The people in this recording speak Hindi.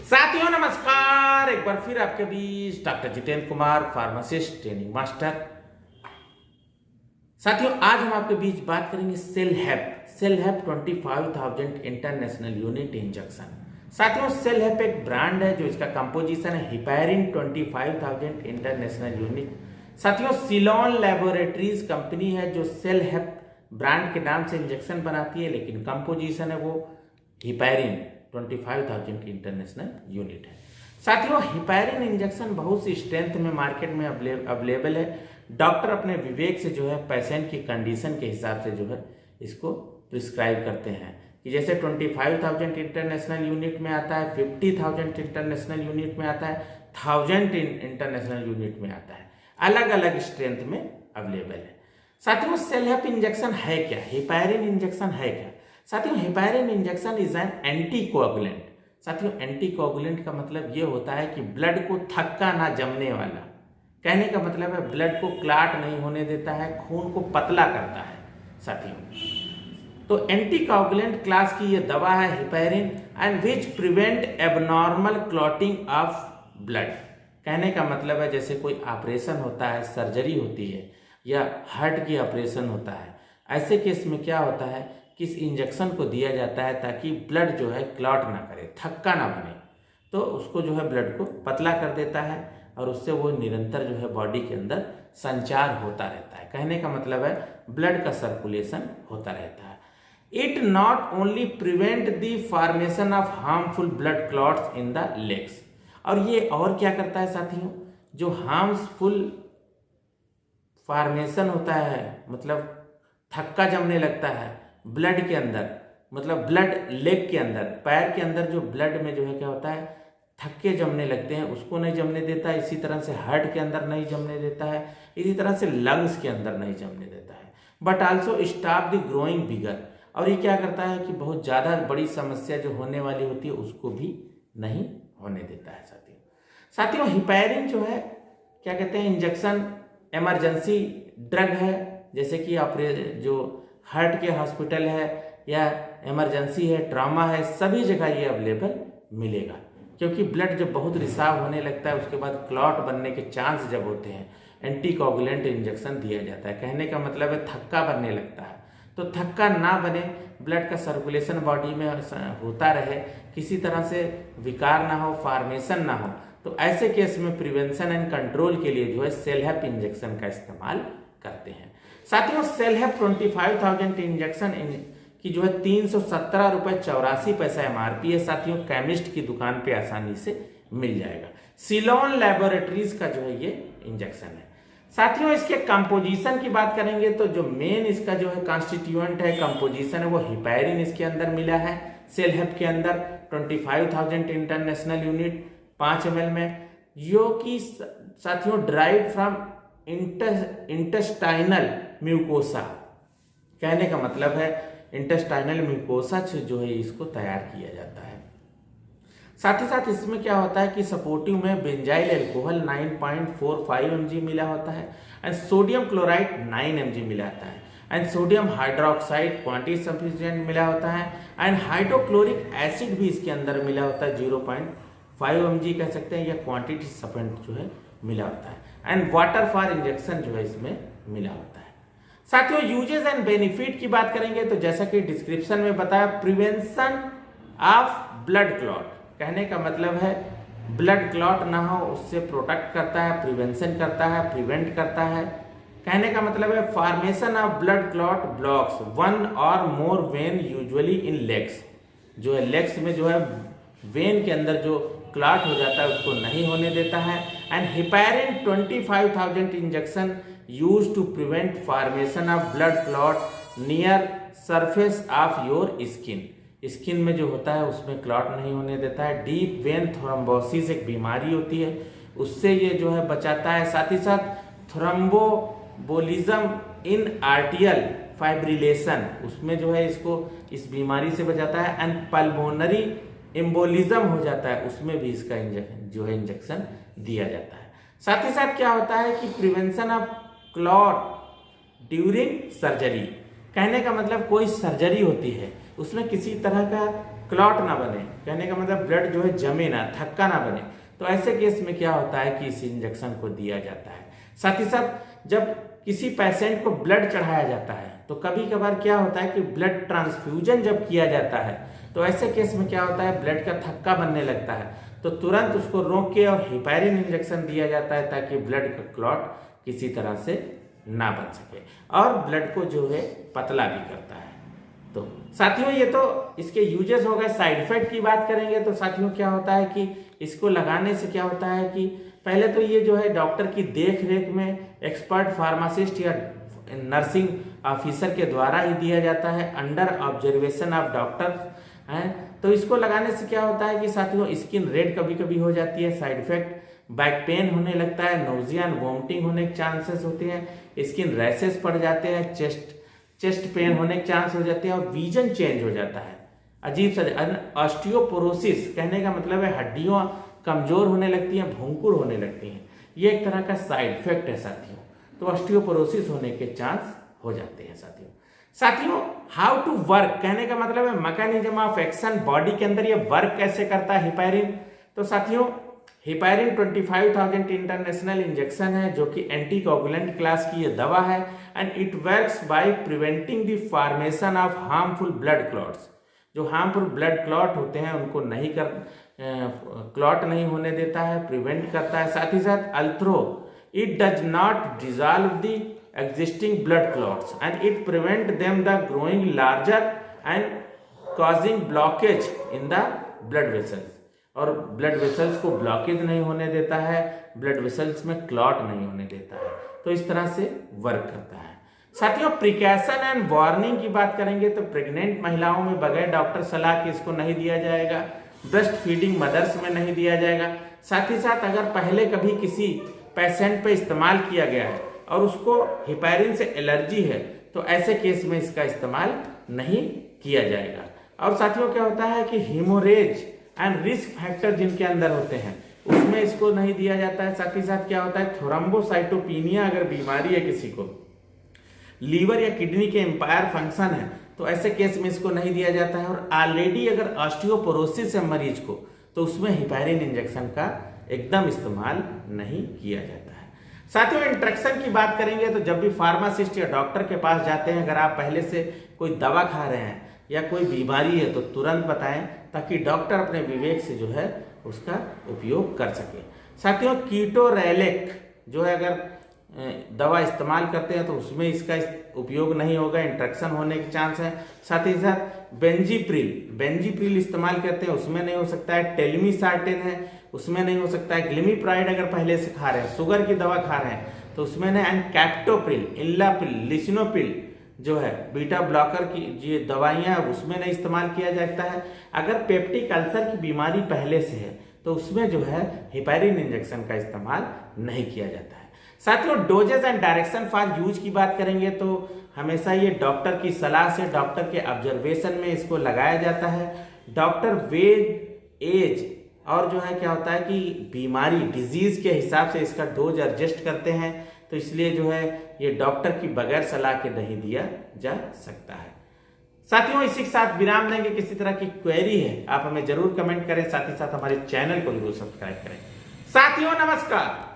साथियों नमस्कार, एक बार फिर आपके बीच doctor Jitendra Kumar, pharmacist, training master. साथियों आज हम आपके बीच बात करेंगे cel hep 25,000 international unit injection. साथियों सेल हैप एक ब्रांड है जो इसका कंपोजिशन है हिपैरिन 25,000 इंटरनेशनल यूनिट। साथियों सिलोन लैबोरेटरीज कंपनी है जो सेल हैप ब्रांड के नाम से इंजेक्शन बनाती है, लेकिन कंपोजिशन है वो हिपैरिन 25,000 इंटरनेशनल यूनिट है। साथियों हिपैरिन इंजेक्शन बहुत सी स्ट्रेंथ में मार्केट में अवेलेबल है। डॉक्टर अपने विवेक से जो है पेशेंट की कंडीशन के हिसाब से जो है इसको प्रिस्क्राइब करते हैं कि जैसे 25,000 इंटरनेशनल यूनिट में आता है, 50,000 इंटरनेशनल यूनिट में आता है, 1000 इंटरनेशनल यूनिट में आता है, अलग अलग स्ट्रेंथ में अवेलेबल है। साथियों सेल हैप इंजेक्शन है क्या, हिपैरिन इंजेक्शन है क्या? साथियों heparin injection is an anticoagulant. साथियों एंटीकोगुलेंट का मतलब ये होता है कि ब्लड को थक्का ना जमने वाला, कहने का मतलब है ब्लड को क्लॉट नहीं होने देता है, खून को पतला करता है। साथियों तो एंटीकोगुलेंट क्लास की ये दवा है heparin and which prevent abnormal clotting of blood. कहने का मतलब है जैसे कोई ऑपरेशन होता है, सर्जरी होती है या हार्ट की ऑपरेशन होता है, ऐसे केस में क्या होता है कि इस इंजेक्शन को दिया जाता है ताकि ब्लड जो है क्लॉट ना करे, थक्का ना बने, तो उसको जो है ब्लड को पतला कर देता है और उससे वो निरंतर जो है बॉडी के अंदर संचार होता रहता है। कहने का मतलब है ब्लड का सर्कुलेशन होता रहता है। It not only prevent the formation of harmful blood clots in the legs, और ये और क्या करता है साथियों, जो हार्मफुल फॉर्मेशन होता है मतलब थक्का जमने लगता है ब्लड के अंदर, मतलब ब्लड लेग के अंदर, पैर के अंदर जो ब्लड में जो है क्या होता है थक्के जमने लगते हैं, उसको नहीं जमने देता है। इसी तरह से हार्ट के अंदर नहीं जमने देता है, इसी तरह से लंग्स के अंदर नहीं जमने देता है। But also stop the growing bigger, और ये क्या करता है कि बहुत ज़्यादा बड़ी समस्या जो होने वाली होती है उसको भी नहीं होने देता है। साथियों हिपैरिन जो है क्या कहते हैं इंजेक्शन इमरजेंसी ड्रग है, जैसे कि जो हार्ट के हॉस्पिटल है या इमरजेंसी है, ट्रॉमा है, सभी जगह ये अवेलेबल मिलेगा, क्योंकि ब्लड जब बहुत रिसाव होने लगता है उसके बाद क्लॉट बनने के चांस जब होते हैं एंटीकोगुलेंट इंजेक्शन दिया जाता है। कहने का मतलब है थक्का बनने लगता है, तो थक्का ना बने, ब्लड का सर्कुलेशन बॉडी में होता रहे, किसी तरह से विकार ना हो, फॉर्मेशन ना हो, तो ऐसे केस में प्रिवेंशन एंड कंट्रोल के लिए जो है सेल हैप इंजेक्शन का इस्तेमाल करते हैं। साथियों सेल हैप 25,000 इंजेक्शन की जो है 317 रुपये 84 पैसा MRP है। साथियों केमिस्ट की दुकान पे आसानी से मिल जाएगा। सिलोन लैबोरेटरीज का जो है ये इंजेक्शन है। साथियों इसके कंपोजिशन की बात करेंगे तो जो मेन इसका जो है कॉन्स्टिट्यूएंट है, कंपोजिशन है, वो हिपैरिन इसके अंदर मिला है सेल हैप के अंदर 25,000 इंटरनेशनल यूनिट 5 ml में, जो कि साथियों ड्राइव फ्रॉम इंटेस्टाइनल म्यूकोसा। कहने का मतलब है इंटेस्टाइनल म्यूकोसा से जो है इसको तैयार किया जाता है। साथ ही साथ इसमें क्या होता है कि सपोर्टिव में बेंजाइल अल्कोहल 9.45 mg मिला होता है एंड सोडियम क्लोराइड 9 mg मिला होता है and sodium hydroxide quantity sufficient मिला होता है एंड हाइड्रोक्लोरिक एसिड भी इसके अंदर मिला होता है 0.5 mg कह सकते हैं, या क्वांटिटी सफिशिएंट जो है मिला होता है एंड वाटर फॉर इंजेक्शन जो है इसमें मिला होता है। साथियों यूजेस एंड बेनिफिट की बात करेंगे तो जैसा कि डिस्क्रिप्शन में बताया, प्रिवेंशन ऑफ ब्लड क्लॉट, कहने का मतलब है ब्लड क्लॉट ना हो उससे प्रोटेक्ट करता है, प्रिवेंशन करता है, प्रिवेंट करता है। कहने का मतलब है formation of blood clot blocks one और more vein usually in legs, जो है लेग्स में जो है वेन के अंदर जो क्लॉट हो जाता है उसको नहीं होने देता है। And heparin 25,000 injection use to prevent formation of blood clot near surface of your skin में जो होता है उसमें क्लॉट नहीं होने देता है। डीप वेन थ्रोम्बोसिस एक बीमारी होती है, उससे ये जो है बचाता है। साथ ही साथ थ्रोम्बोबोलिज्म इन आर्टियल फाइब्रिलेशन, उसमें जो है इसको इस बीमारी से बचाता है। एंड पल्मोनरी एम्बोलिज्म हो जाता है, उसमें भी इसका जो है इंजेक्शन दिया जाता है। साथ ही साथ क्या होता है कि prevention of clot during surgery, कहने का मतलब कोई सर्जरी होती है उसमें किसी तरह का क्लॉट ना बने, कहने का मतलब ब्लड जो है जमे ना, थक्का ना बने, तो ऐसे केस में क्या होता है कि इस इंजेक्शन को दिया जाता है। साथ ही साथ जब किसी पेशेंट को ब्लड चढ़ाया जाता है तो कभी कभार क्या होता है कि ब्लड ट्रांसफ्यूजन जब किया जाता है तो ऐसे केस में क्या होता है, ब्लड का थक्का बनने लगता है, तो तुरंत उसको रोक के और हिपैरिन इंजेक्शन दिया जाता है ताकि ब्लड का क्लॉट किसी तरह से ना बन सके और ब्लड को जो है पतला भी करता है। तो साथियों ये तो इसके यूजेस हो गए। साइड इफेक्ट की बात करेंगे तो साथियों क्या होता है कि इसको लगाने से क्या होता है कि पहले तो ये जो है डॉक्टर की देख रेख में एक्सपर्ट फार्मासिस्ट या नर्सिंग ऑफिसर के द्वारा ही दिया जाता है, अंडर ऑब्जर्वेशन ऑफ डॉक्टर है। तो इसको लगाने से क्या होता है कि साथियों स्किन रेड कभी कभी हो जाती है, साइड इफेक्ट बैक पेन होने लगता है, नोजिया एंड वोमिटिंग होने के चांसेस होते हैं, स्किन रैशेस पड़ जाते हैं, चेस्ट पेन होने के चांस हो जाते हैं और विजन चेंज हो जाता है। अजीब सा ऑस्टियोपोरोसिस, कहने का मतलब है हड्डियां कमजोर होने लगती हैं, भूंकुर होने लगती हैं, ये एक तरह का साइड इफेक्ट है साथियों। तो ऑस्टियोपोरोसिस होने के चांस हो जाते हैं साथियों हाउ टू वर्क, कहने का मतलब है मैकेनिज्म ऑफ एक्शन, बॉडी के अंदर ये वर्क कैसे करता है हिपैरिन। तो साथियों हिपैरिन 25,000 इंटरनेशनल इंजेक्शन है जो कि एंटीकोगुलेंट क्लास की ये दवा है and it works by preventing the formation of harmful blood clots. जो हार्मफुल ब्लड क्लॉट होते हैं उनको क्लॉट नहीं होने देता है, प्रिवेंट करता है। साथ ही साथ although it does not dissolve the existing blood clots and it prevent them the growing larger and causing blockage in the blood vessels, और blood vessels को ब्लॉकेज नहीं होने देता है, blood vessels में क्लॉट नहीं होने देता है। तो इस तरह से वर्क करता है साथियों। प्रिकॉशन एंड वार्निंग की बात करेंगे तो प्रेग्नेंट महिलाओं में बगैर डॉक्टर सलाह के इसको नहीं दिया जाएगा, ब्रेस्ट फीडिंग मदर्स में नहीं दिया जाएगा। साथ ही साथ अगर पहले कभी किसी पेशेंट पे इस्तेमाल किया गया है और उसको हिपैरिन से एलर्जी है तो ऐसे केस में इसका इस्तेमाल नहीं किया जाएगा। और साथियों क्या होता है कि हीमोरेज एंड रिस्क फैक्टर जिनके अंदर होते हैं उसमें इसको नहीं दिया जाता है। साथ ही साथ क्या होता है थ्रोम्बोसाइटोपिनिया अगर बीमारी है किसी को, लीवर या किडनी के एम्पायर फंक्शन है तो ऐसे केस में इसको नहीं दिया जाता है। और ऑलरेडी अगर ऑस्टियोपोरोसिस है मरीज को तो उसमें हिपैरिन इंजेक्शन का एकदम इस्तेमाल नहीं किया जाता है। साथियों इंट्रैक्शन की बात करेंगे तो जब भी फार्मासिस्ट या डॉक्टर के पास जाते हैं, अगर आप पहले से कोई दवा खा रहे हैं या कोई बीमारी है तो तुरंत बताएं ताकि डॉक्टर अपने विवेक से जो है उसका उपयोग कर सके। साथियों कीटोरेलिक जो है अगर दवा इस्तेमाल करते हैं तो उसमें इसका उपयोग नहीं होगा, इंट्रैक्शन होने के चांस है। साथ ही साथ बेंजीप्रिल इस्तेमाल करते हैं उसमें नहीं हो सकता है, टेलमीसार्टेन है उसमें नहीं हो सकता है, ग्लिमीप्राइड अगर पहले से खा रहे हैं, शुगर की दवा खा रहे हैं तो उसमें नहीं, एंड कैप्टोप्रिल, इल्लाप्रिल, लिसिनोप्रिल जो है बीटा ब्लॉकर की जो दवाइयां उसमें नहीं इस्तेमाल किया जाता है। अगर पेप्टिक अल्सर की बीमारी पहले से है तो उसमें जो है हिपैरिन इंजेक्शन का इस्तेमाल नहीं किया जाता है। साथियों dosages and direction for use की बात करेंगे तो हमेशा ये डॉक्टर की सलाह से, डॉक्टर के ऑब्जर्वेशन में इसको लगाया जाता है। डॉक्टर वेज एज और जो है क्या होता है कि बीमारी डिजीज के हिसाब से इसका डोज एडजस्ट करते हैं, तो इसलिए जो है ये डॉक्टर की बगैर सलाह के नहीं दिया जा सकता है। साथियों इसी के साथ विराम देंगे। किसी तरह की क्वेरी है आप हमें जरूर कमेंट करें, साथ ही साथ हमारे चैनल को जरूर सब्सक्राइब करें। साथियों नमस्कार।